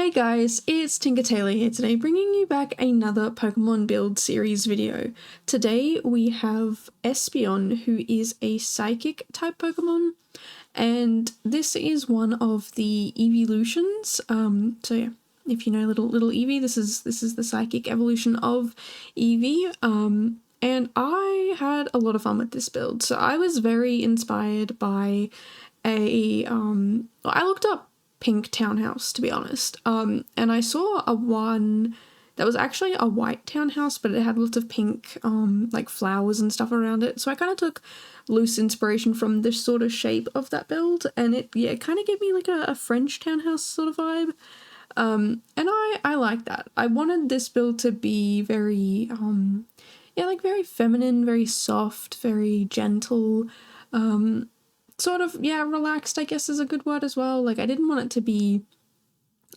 Hey guys, it's Tinker Taylor here today, bringing you back another Pokemon build series video. Today we have Espeon, who is a psychic type Pokemon, and this is one of the evolutions. So yeah, if you know little Eevee, this is the psychic evolution of Eevee. And I had a lot of fun with this build. So I was very inspired by I looked up pink townhouse, to be honest, and I saw a one that was actually a white townhouse, but it had lots of pink like flowers and stuff around it, so I kind of took loose inspiration from this sort of shape of that build, and it kind of gave me like a French townhouse sort of vibe, and I like that. I wanted this build to be very like very feminine, very soft, very gentle, sort of, relaxed, I guess is a good word as well. Like, I didn't want it to be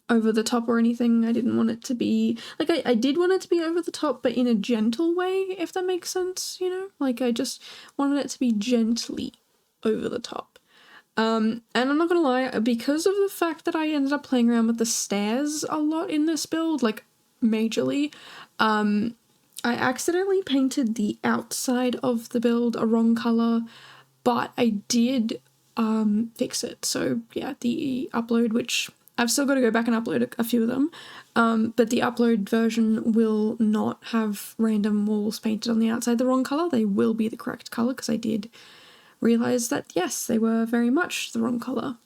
over the top or anything. I didn't want it to be, like, I did want it to be over the top, but in a gentle way, if that makes sense, you know? Like, I just wanted it to be gently over the top. And I'm not gonna lie, because of the fact that I ended up playing around with the stairs a lot in this build, like, majorly, I accidentally painted the outside of the build a wrong color, but I did fix it. So yeah, the upload, which I've still got to go back and upload a few of them, but the upload version will not have random walls painted on the outside the wrong color. They will be the correct color, because I did realize that yes, they were very much the wrong color.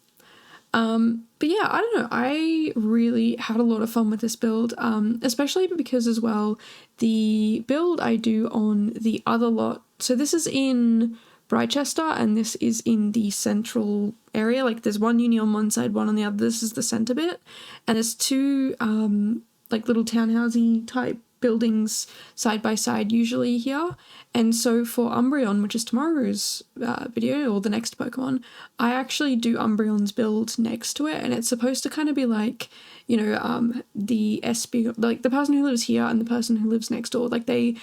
But yeah, I don't know, I really had a lot of fun with this build, especially because as well, the build I do on the other lot, so this is in Brychester, and this is in the central area. Like, there's one uni on one side, one on the other. This is the center bit, and there's two like little townhousey type buildings side by side usually here. And so for Umbreon, which is tomorrow's video, or the next Pokemon, I actually do Umbreon's build next to it, and it's supposed to kind of be like, you know, the Espeon, like the person who lives here and the person who lives next door, like they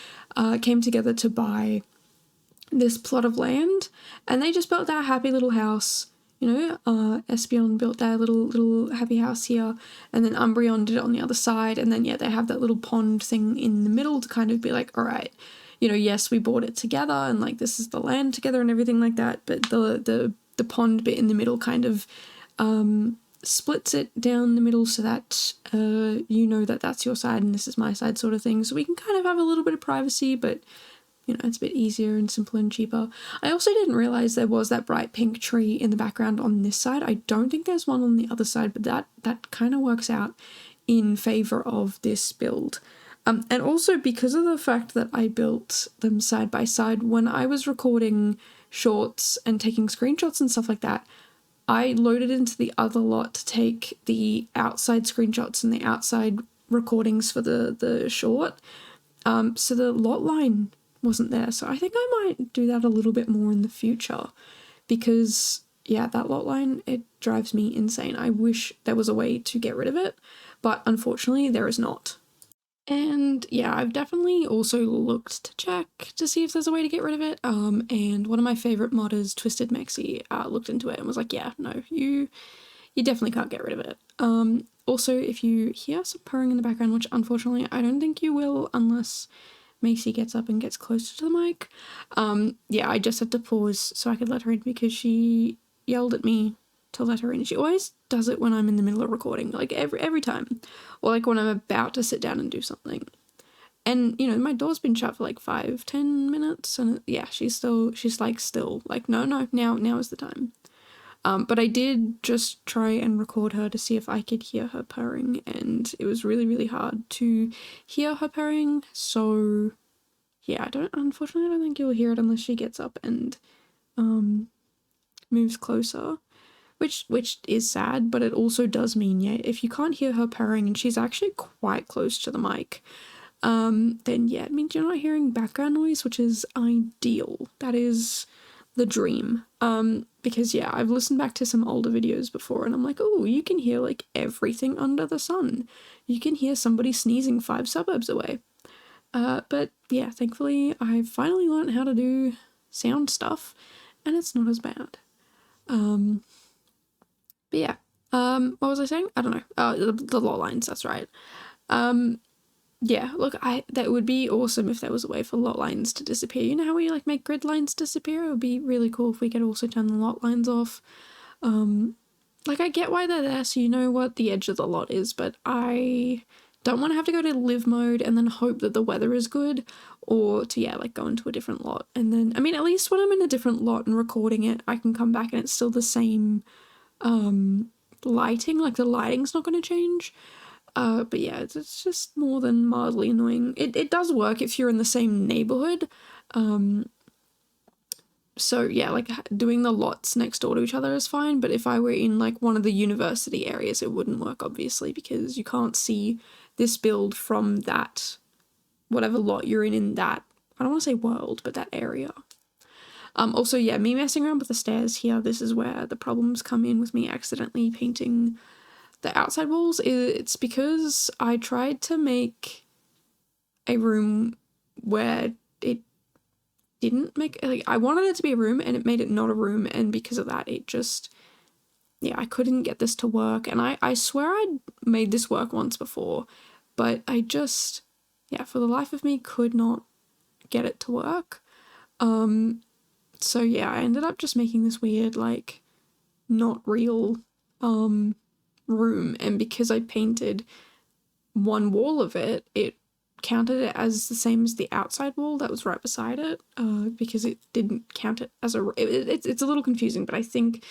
came together to buy this plot of land, and they just built that happy little house, you know. Espeon built their little happy house here, and then Umbreon did it on the other side, and then they have that little pond thing in the middle to kind of be like, all right, you know, yes, we bought it together, and like this is the land together and everything like that, but the pond bit in the middle kind of splits it down the middle so that you know that that's your side and this is my side, sort of thing, so we can kind of have a little bit of privacy, but you know, it's a bit easier and simpler and cheaper. I also didn't realize there was that bright pink tree in the background on this side. I don't think there's one on the other side, but that kind of works out in favor of this build. And also because of the fact that I built them side by side, when I was recording shorts and taking screenshots and stuff like that, I loaded into the other lot to take the outside screenshots and the outside recordings for the short. So the lot line wasn't there, so I think I might do that a little bit more in the future, because yeah, that lot line, it drives me insane. I wish there was a way to get rid of it, but unfortunately there is not. And yeah, I've definitely also looked to check to see if there's a way to get rid of it, and one of my favorite modders, Twisted Mexi, looked into it and was like, yeah, no, you definitely can't get rid of it. Also, if you hear some purring in the background, which unfortunately I don't think you will unless Macy gets up and gets closer to the mic, yeah, I just had to pause so I could let her in, because she yelled at me to let her in. She always does it when I'm in the middle of recording, like every time, or like when I'm about to sit down and do something. And you know, my door's been shut for like 5-10 minutes, and yeah, she's like still like, no, now is the time. But I did just try and record her to see if I could hear her purring, and it was really, really hard to hear her purring, so yeah, unfortunately I don't think you'll hear it unless she gets up and moves closer, which is sad, but it also does mean, yeah, if you can't hear her purring and she's actually quite close to the mic, then yeah, it means you're not hearing background noise, which is ideal. That is the dream. Because yeah, I've listened back to some older videos before and I'm like, oh, you can hear like everything under the sun. You can hear somebody sneezing 5 suburbs away. But yeah, thankfully I've finally learned how to do sound stuff and it's not as bad. But yeah, What was I saying? I don't know. The lot lines, that's right. Yeah, look, that would be awesome if there was a way for lot lines to disappear. You know how we like make grid lines disappear? It would be really cool if we could also turn the lot lines off. Like, I get why they're there, so you know what the edge of the lot is, but I don't want to have to go to live mode and then hope that the weather is good, or to, yeah, like, go into a different lot. And then, I mean, at least when I'm in a different lot and recording it, I can come back and it's still the same, lighting, like, the lighting's not going to change. But yeah, it's just more than mildly annoying. It does work if you're in the same neighborhood. So yeah, like doing the lots next door to each other is fine, but if I were in like one of the university areas, it wouldn't work, obviously, because you can't see this build from that, whatever lot you're in that, I don't want to say world, but that area. Also, yeah, me messing around with the stairs here, this is where the problems come in with me accidentally painting the outside walls. It's because I tried to make a room where it didn't make, like, I wanted it to be a room and it made it not a room, and because of that it just, yeah, I couldn't get this to work. And I swear I'd made this work once before, but I just, yeah, for the life of me could not get it to work. So yeah, I ended up just making this weird, like, not real room, and because I painted one wall of it, it counted it as the same as the outside wall that was right beside it, because it didn't count it as a, it's a little confusing, but I think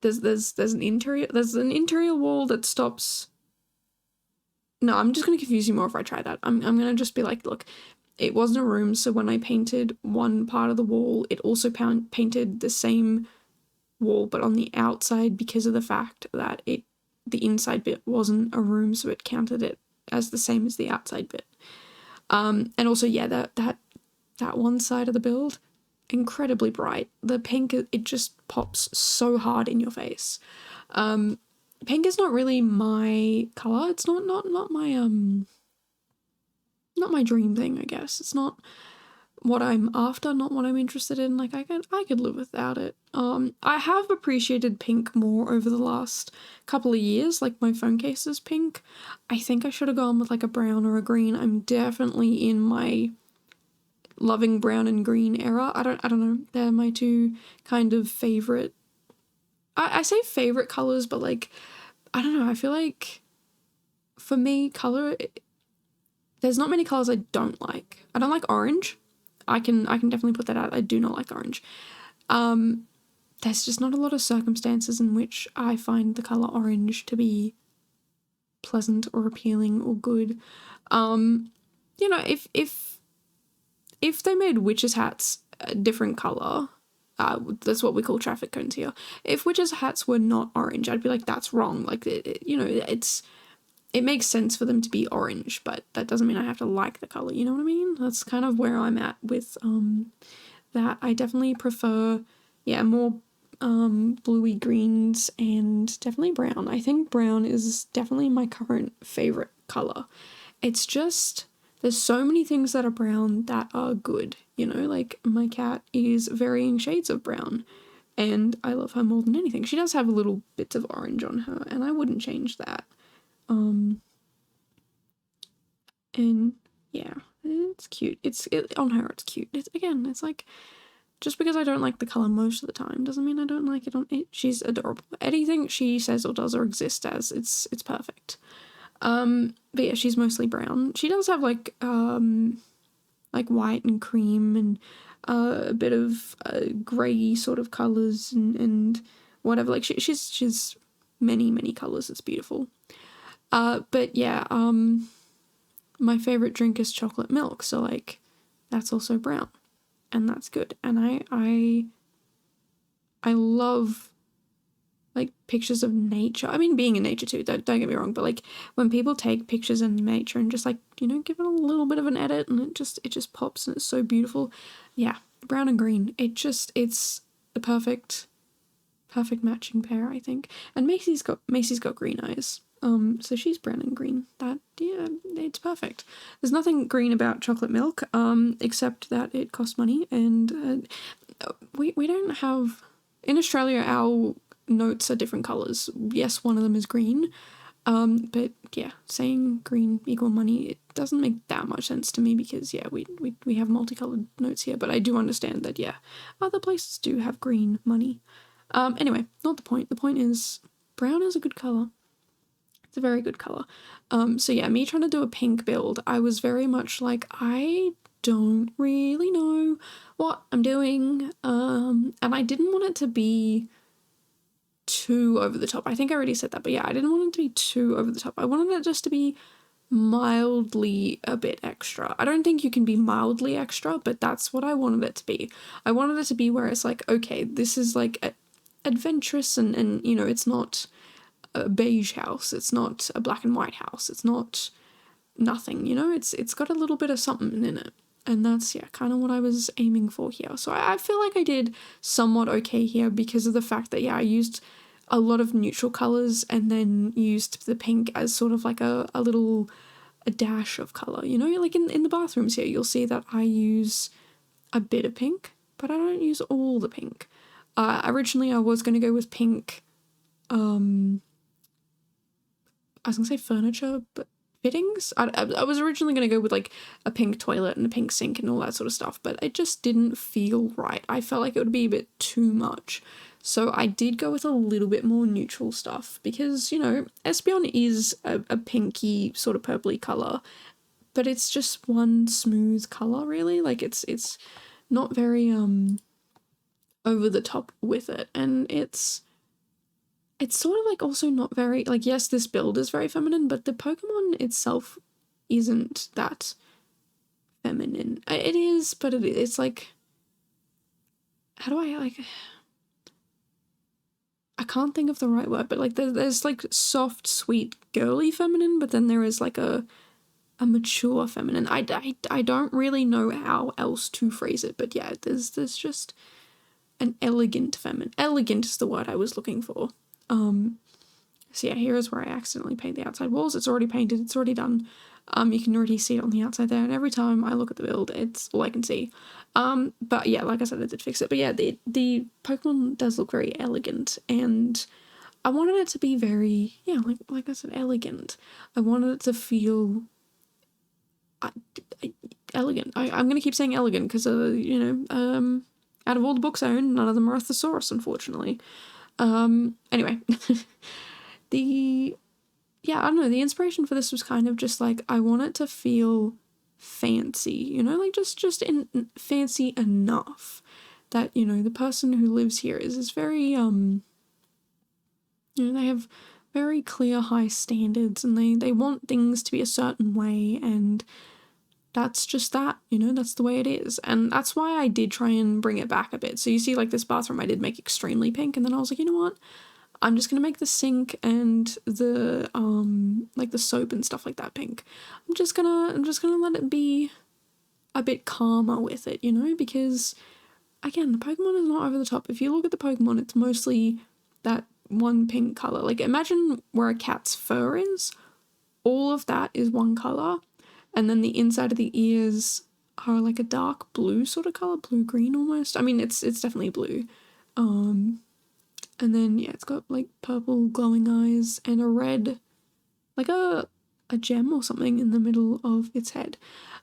there's an interior wall that stops. No, I'm just going to confuse you more if I try that. I'm going to just be like, look, it wasn't a room, so when I painted one part of the wall, it also painted the same wall but on the outside, because of the fact that the inside bit wasn't a room, so it counted it as the same as the outside bit. And also, yeah, that one side of the build, incredibly bright. The pink, it just pops so hard in your face. Pink is not really my color. It's not my dream thing, I guess. It's not what I'm after, not what I'm interested in. Like, I could live without it. I have appreciated pink more over the last couple of years. Like, my phone case is pink. I think I should have gone with like a brown or a green. I'm definitely in my loving brown and green era. I don't know. They're my two kind of favorite. I say favorite colors, but like, I don't know. I feel like for me, color, there's not many colors I don't like. I don't like orange. I can definitely put that out. I do not like orange. There's just not a lot of circumstances in which I find the color orange to be pleasant or appealing or good. You know, if they made witches' hats a different color, that's what we call traffic cones here. If witches' hats were not orange, I'd be like, that's wrong. Like, you know, it makes sense for them to be orange, but that doesn't mean I have to like the color, you know what I mean? That's kind of where I'm at with that. I definitely prefer, yeah, more bluey greens and definitely brown. I think brown is definitely my current favorite color. It's just, there's so many things that are brown that are good, you know? Like, my cat is varying shades of brown, and I love her more than anything. She does have little bits of orange on her, and I wouldn't change that. And yeah, it's cute. On her, it's cute. It's like, just because I don't like the color most of the time doesn't mean I don't like it on it. She's adorable. Anything she says or does or exists as, it's perfect. But yeah, she's mostly brown. She does have like white and cream and a bit of grey sort of colors and whatever. Like, she's many colors. It's beautiful. But yeah, my favorite drink is chocolate milk, so like, that's also brown, and that's good. And I love like pictures of nature. I mean, being in nature too, don't get me wrong, but like, when people take pictures in nature and just like, you know, give it a little bit of an edit and it just pops and it's so beautiful. Yeah, brown and green. It's the perfect matching pair, I think. And Macy's got green eyes. So she's brown and green. Yeah, it's perfect. There's nothing green about chocolate milk, except that it costs money, and we don't have, in Australia, our notes are different colours. Yes, one of them is green, but yeah, saying green equal money, it doesn't make that much sense to me because, yeah, we have multicoloured notes here, but I do understand that, yeah, other places do have green money. Anyway, not the point. The point is brown is a good colour. It's a very good colour. So yeah, me trying to do a pink build, I was very much like, I don't really know what I'm doing. And I didn't want it to be too over the top. I think I already said that, but yeah, I didn't want it to be too over the top. I wanted it just to be mildly a bit extra. I don't think you can be mildly extra, but that's what I wanted it to be. I wanted it to be where it's like, okay, this is like adventurous and you know, it's not a beige house, it's not a black and white house, it's not nothing, you know, it's got a little bit of something in it. And that's, yeah, kind of what I was aiming for here. So I feel like I did somewhat okay here because of the fact that, yeah, I used a lot of neutral colours and then used the pink as sort of like a little dash of colour, you know, like in the bathrooms here, you'll see that I use a bit of pink, but I don't use all the pink. Originally I was going to go with pink, I was going to say furniture, but fittings. I was originally going to go with like a pink toilet and a pink sink and all that sort of stuff, but it just didn't feel right. I felt like it would be a bit too much. So I did go with a little bit more neutral stuff because, you know, Espeon is a pinky sort of purpley colour, but it's just one smooth colour really. Like it's not very over the top with it, and it's sort of like also not very, like, yes, this build is very feminine, but the Pokemon itself isn't that feminine. It is, but it's like, how do I, like, I can't think of the right word, but like there's like soft, sweet, girly feminine, but then there is like a mature feminine. I don't really know how else to phrase it, but yeah, there's just an elegant feminine. Elegant is the word I was looking for. So yeah, here is where I accidentally paint the outside walls. It's already painted, it's already done. You can already see it on the outside there, and every time I look at the build, it's all I can see. But yeah, like I said, I did fix it. But yeah, the Pokemon does look very elegant, and I wanted it to be very, yeah, like I said, elegant. I wanted it to feel elegant. I'm gonna keep saying elegant because, you know, out of all the books I own, none of them are a thesaurus, unfortunately. Anyway, yeah, I don't know, the inspiration for this was kind of just like, I want it to feel fancy, you know, like just fancy enough that, you know, the person who lives here is very, you know, they have very clear high standards, and they want things to be a certain way, and that's just that, you know, that's the way it is. And that's why I did try and bring it back a bit. So you see, like, this bathroom I did make extremely pink, and then I was like, you know what, I'm just gonna make the sink and the like the soap and stuff like that pink. I'm just gonna let it be a bit calmer with it, you know, because again, the Pokemon is not over the top. If you look at the Pokemon, it's mostly that one pink colour. Like, imagine where a cat's fur is. All of that is one colour, and then the inside of the ears are like a dark blue sort of colour, blue-green almost. I mean, it's definitely blue. And then, yeah, it's got, like, purple glowing eyes and a red, like a gem or something in the middle of its head.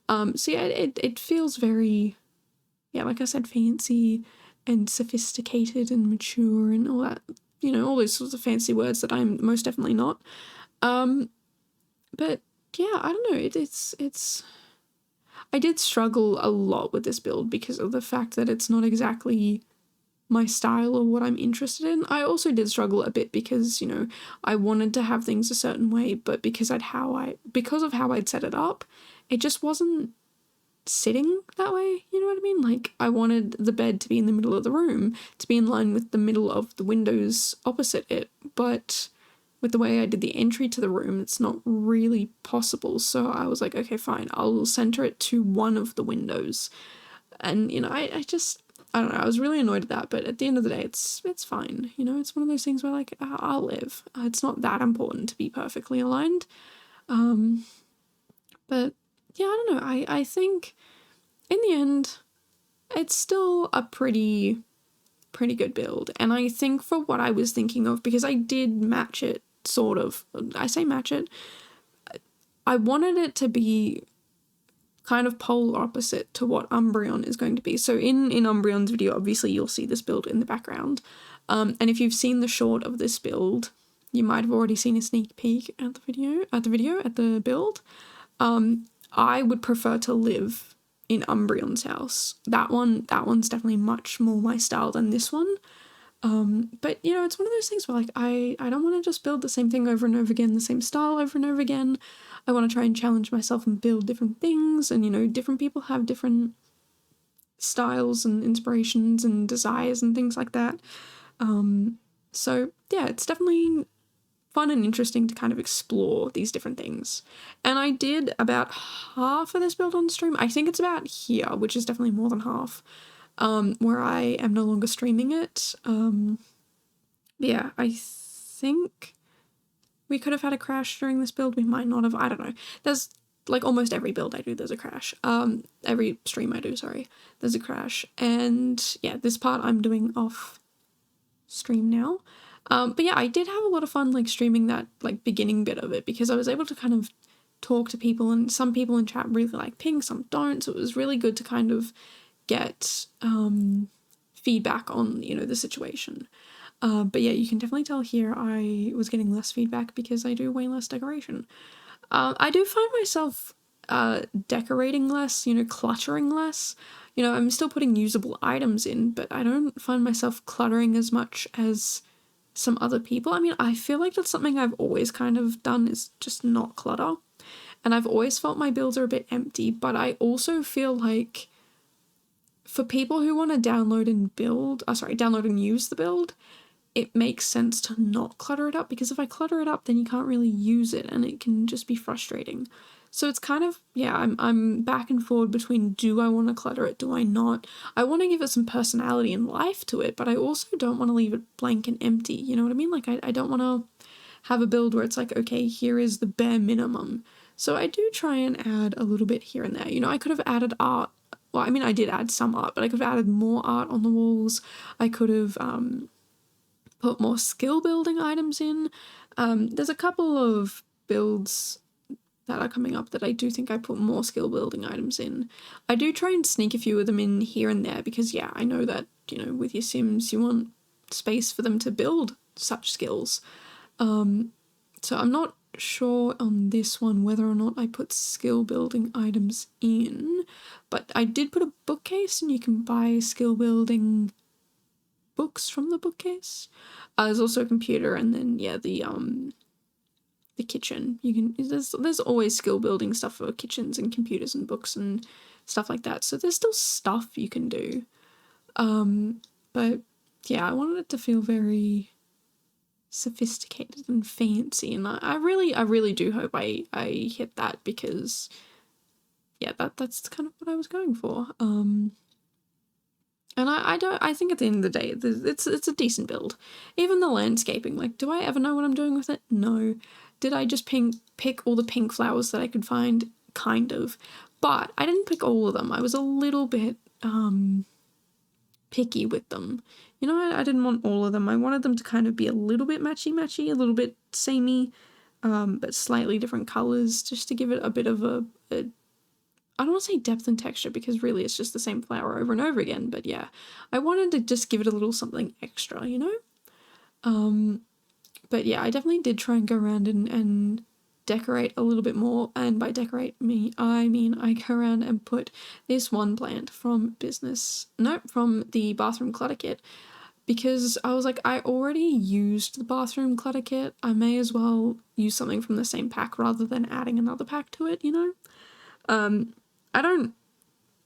So, yeah, it feels very, yeah, like I said, fancy and sophisticated and mature and all that, you know, all those sorts of fancy words that I'm most definitely not. But, yeah, I don't know, it's I did struggle a lot with this build because of the fact that it's not exactly my style or what I'm interested in. I also did struggle a bit because, you know, I wanted to have things a certain way, but because of how I'd set it up, it just wasn't sitting that way, you know what I mean? Like, I wanted the bed to be in the middle of the room, to be in line with the middle of the windows opposite it, but with the way I did the entry to the room, it's not really possible. So I was like, okay, fine, I'll center it to one of the windows. And, you know, I don't know, I was really annoyed at that, but at the end of the day, it's fine, you know, it's one of those things where, like, I'll live. It's not that important to be perfectly aligned. But, yeah, I don't know, I think, in the end, it's still a pretty pretty good build. And I think for what I was thinking of, because I did match it, sort of, I say match it, I wanted it to be kind of polar opposite to what Umbreon is going to be. So in Umbreon's video, obviously you'll see this build in the background. And if you've seen the short of this build, you might have already seen a sneak peek at the build. I would prefer to live in Umbreon's house. That one's definitely much more my style than this one. But you know, it's one of those things where like I don't want to just build the same thing over and over again, the same style over and over again. I want to try and challenge myself and build different things, and you know, different people have different styles and inspirations and desires and things like that. So yeah, it's definitely fun and interesting to kind of explore these different things. And I did about half of this build on stream. I think it's about here, which is definitely more than half, where I am no longer streaming it. Yeah, I think we could have had a crash during this build. We might not have. I don't know. There's like almost every build I do, there's a crash. Every stream I do, sorry, there's a crash. And yeah, this part I'm doing off stream now. But yeah, I did have a lot of fun like streaming that like beginning bit of it, because I was able to kind of talk to people, and some people in chat really like pink, some don't. So it was really good to kind of get feedback on, you know, the situation. But yeah, you can definitely tell here I was getting less feedback because I do way less decoration. I do find myself decorating less, you know, cluttering less. You know, I'm still putting usable items in, but I don't find myself cluttering as much as some other people. I mean, I feel like that's something I've always kind of done, is just not clutter. And I've always felt my builds are a bit empty, but I also feel like for people who want to download and use the build, it makes sense to not clutter it up, because if I clutter it up, then you can't really use it and it can just be frustrating. So it's kind of, yeah, I'm back and forward between, do I want to clutter it, do I not? I want to give it some personality and life to it, but I also don't want to leave it blank and empty, you know what I mean? Like, I don't want to have a build where it's like, okay, here is the bare minimum. So I do try and add a little bit here and there. You know, I could have added art. Well, I mean, I did add some art, but I could have added more art on the walls. I could have put more skill building items in. There's a couple of builds that are coming up that I do think I put more skill building items in. I do try and sneak a few of them in here and there, because yeah, I know that, you know, with your Sims, you want space for them to build such skills. So I'm not sure on this one whether or not I put skill building items in, but I did put a bookcase, and you can buy skill building books from the bookcase. There's also a computer, and then yeah, the kitchen. You can, there's always skill building stuff for kitchens and computers and books and stuff like that. So there's still stuff you can do. But yeah, I wanted it to feel very sophisticated and fancy, and I really do hope I hit that, because yeah, that's kind of what I was going for. And I think at the end of the day, it's a decent build. Even the landscaping, like, do I ever know what I'm doing with it? No. Did I just pick all the pink flowers that I could find? Kind of. But I didn't pick all of them. I was a little bit picky with them. You know, I didn't want all of them. I wanted them to kind of be a little bit matchy-matchy, a little bit samey, but slightly different colours, just to give it a bit of a I don't want to say depth and texture, because really it's just the same flower over and over again, but yeah, I wanted to just give it a little something extra, you know? But yeah, I definitely did try and go around and decorate a little bit more, and by decorate I mean I go around and put this one plant from the bathroom clutter kit, because I was like, I already used the bathroom clutter kit, I may as well use something from the same pack rather than adding another pack to it, you know? I don't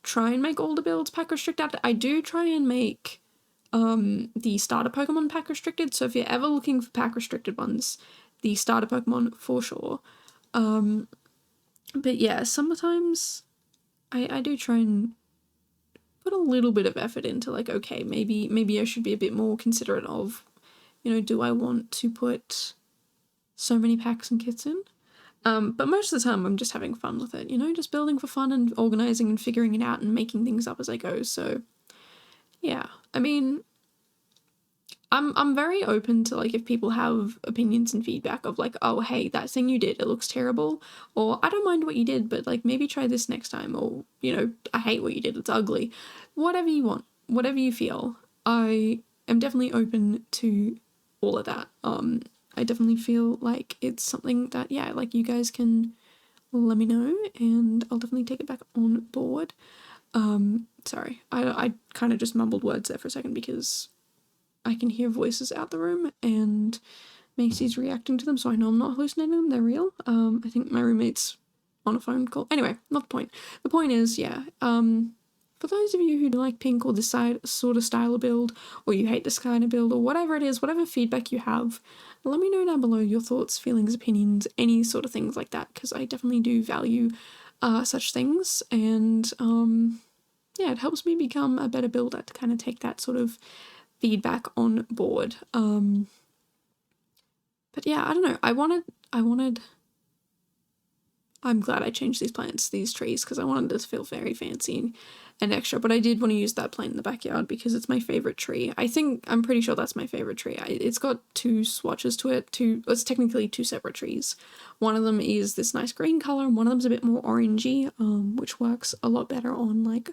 try and make all the builds pack restricted. I do try and make the starter Pokemon pack restricted, so if you're ever looking for pack restricted ones, the starter Pokemon for sure. But yeah, sometimes I do try and put a little bit of effort into, like, okay, maybe I should be a bit more considerate of, you know, do I want to put so many packs and kits in? But most of the time I'm just having fun with it, you know, just building for fun and organizing and figuring it out and making things up as I go. So yeah, I mean, I'm very open to, like, if people have opinions and feedback of, like, oh, hey, that thing you did, it looks terrible, or I don't mind what you did, but, like, maybe try this next time, or, you know, I hate what you did, it's ugly. Whatever you want, whatever you feel. I am definitely open to all of that. I definitely feel like it's something that, yeah, like, you guys can let me know, and I'll definitely take it back on board. Sorry, I kind of just mumbled words there for a second because I can hear voices out the room, and Macy's reacting to them, so I know I'm not hallucinating them, they're real. I think my roommate's on a phone call. Anyway, not the point. The point is, yeah, for those of you who like pink or this sort of style of build, or you hate this kind of build, or whatever it is, whatever feedback you have, let me know down below your thoughts, feelings, opinions, any sort of things like that, because I definitely do value such things, and yeah, it helps me become a better builder to kind of take that sort of feedback on board. But yeah, I don't know. I'm glad I changed these trees, because I wanted it to feel very fancy and extra, but I did want to use that plant in the backyard because it's my favorite tree. I'm pretty sure that's my favorite tree. It's got two swatches to it, it's technically two separate trees. One of them is this nice green color, and one of them's a bit more orangey, which works a lot better on, like,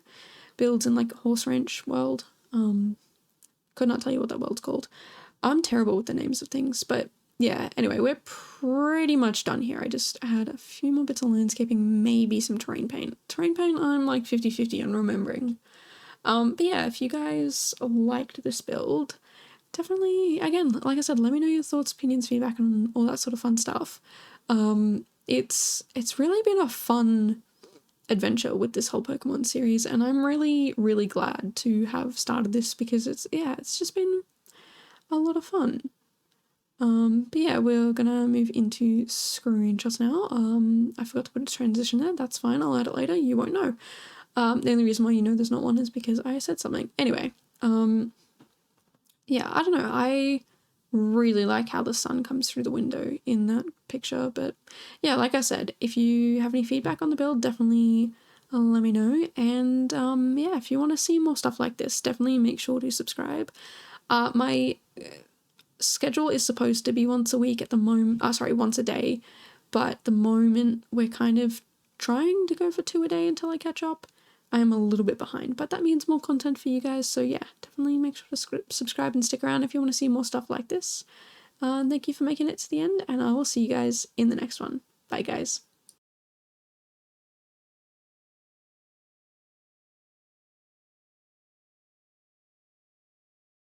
builds in, like, horse ranch world. Could not tell you what that world's called. I'm terrible with the names of things, but yeah, anyway, we're pretty much done here. I just add a few more bits of landscaping, maybe some terrain paint. Terrain paint, I'm like 50-50 on remembering. But yeah, if you guys liked this build, definitely, again, like I said, let me know your thoughts, opinions, feedback, and all that sort of fun stuff. It's really been a fun adventure with this whole Pokemon series, and I'm really, really glad to have started this because it's just been a lot of fun. But yeah, we're gonna move into screenshots now. I forgot to put a transition there. That's fine. I'll add it later. You won't know. The only reason why you know there's not one is because I said something. Anyway, yeah, I don't know. I really like how the sun comes through the window in that picture. But yeah, like I said, if you have any feedback on the build, definitely let me know. And yeah, if you want to see more stuff like this, definitely make sure to subscribe. My schedule is supposed to be once a week at the moment, once a day, but at the moment we're kind of trying to go for 2 a day until I catch up. I am a little bit behind, but that means more content for you guys, so yeah, definitely make sure to subscribe and stick around if you want to see more stuff like this. Thank you for making it to the end, and I will see you guys in the next one. Bye guys.